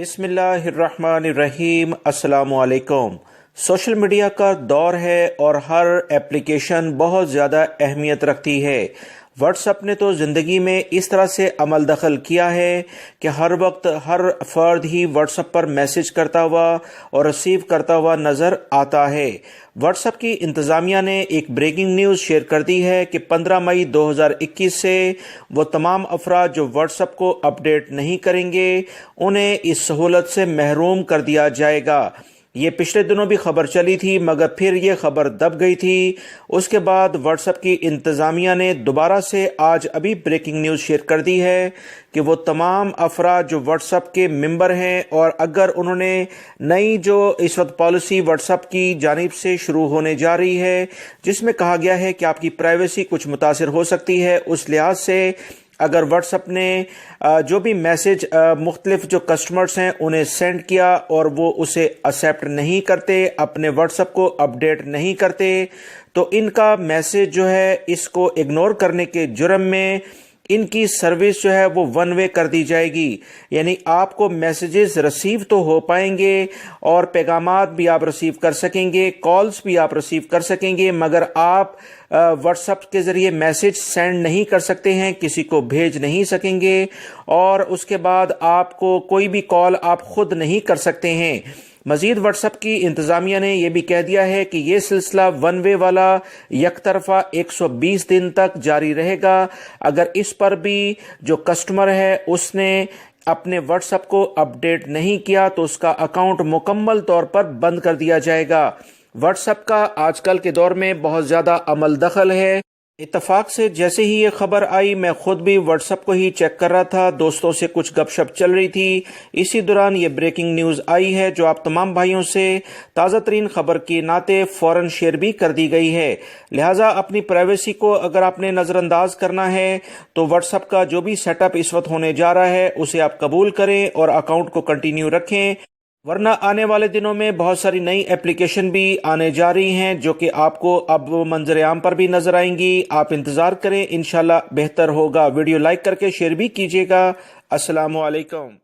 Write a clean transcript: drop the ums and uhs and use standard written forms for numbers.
بسم اللہ الرحمن الرحیم۔ السلام علیکم۔ سوشل میڈیا کا دور ہے اور ہر ایپلیکیشن بہت زیادہ اہمیت رکھتی ہے۔ واٹس ایپ نے تو زندگی میں اس طرح سے عمل دخل کیا ہے کہ ہر وقت ہر فرد ہی واٹس ایپ پر میسج کرتا ہوا اور ریسیو کرتا ہوا نظر آتا ہے۔ واٹس ایپ کی انتظامیہ نے ایک بریکنگ نیوز شیئر کر دی ہے کہ 15 مئی 2021 سے وہ تمام افراد جو واٹس ایپ کو اپ ڈیٹ نہیں کریں گے انہیں اس سہولت سے محروم کر دیا جائے گا۔ یہ پچھلے دنوں بھی خبر چلی تھی مگر پھر یہ خبر دب گئی تھی۔ اس کے بعد واٹس ایپ کی انتظامیہ نے دوبارہ سے آج ابھی بریکنگ نیوز شیئر کر دی ہے کہ وہ تمام افراد جو واٹس ایپ کے ممبر ہیں اور اگر انہوں نے نئی جو اس وقت پالیسی واٹس ایپ کی جانب سے شروع ہونے جا رہی ہے جس میں کہا گیا ہے کہ آپ کی پرائیویسی کچھ متاثر ہو سکتی ہے، اس لحاظ سے اگر واٹس ایپ نے جو بھی میسج مختلف جو کسٹمرز ہیں انہیں سینڈ کیا اور وہ اسے ایکسیپٹ نہیں کرتے، اپنے واٹس ایپ کو اپ ڈیٹ نہیں کرتے، تو ان کا میسج جو ہے اس کو اگنور کرنے کے جرم میں ان کی سروس جو ہے وہ ون وے کر دی جائے گی۔ یعنی آپ کو میسیجز ریسیو تو ہو پائیں گے اور پیغامات بھی آپ ریسیو کر سکیں گے، کالز بھی آپ ریسیو کر سکیں گے، مگر آپ واٹس ایپ کے ذریعے میسج سینڈ نہیں کر سکتے ہیں، کسی کو بھیج نہیں سکیں گے، اور اس کے بعد آپ کو کوئی بھی کال آپ خود نہیں کر سکتے ہیں۔ مزید واٹس ایپ کی انتظامیہ نے یہ بھی کہہ دیا ہے کہ یہ سلسلہ ون وے والا یک طرفہ 120 دن تک جاری رہے گا۔ اگر اس پر بھی جو کسٹمر ہے اس نے اپنے واٹس ایپ کو اپ ڈیٹ نہیں کیا تو اس کا اکاؤنٹ مکمل طور پر بند کر دیا جائے گا۔ واٹس ایپ کا آج کل کے دور میں بہت زیادہ عمل دخل ہے۔ اتفاق سے جیسے ہی یہ خبر آئی میں خود بھی واٹس ایپ کو ہی چیک کر رہا تھا، دوستوں سے کچھ گپ شپ چل رہی تھی، اسی دوران یہ بریکنگ نیوز آئی ہے جو آپ تمام بھائیوں سے تازہ ترین خبر کے ناطے فوراً شیئر بھی کر دی گئی ہے۔ لہٰذا اپنی پرائیویسی کو اگر آپ نے نظر انداز کرنا ہے تو واٹس ایپ کا جو بھی سیٹ اپ اس وقت ہونے جا رہا ہے اسے آپ قبول کریں اور اکاؤنٹ کو کنٹینیو رکھیں، ورنہ آنے والے دنوں میں بہت ساری نئی ایپلیکیشن بھی آنے جا رہی ہیں جو کہ آپ کو اب منظر عام پر بھی نظر آئیں گی۔ آپ انتظار کریں، انشاءاللہ بہتر ہوگا۔ ویڈیو لائک کر کے شیئر بھی کیجیے گا۔ السلام علیکم۔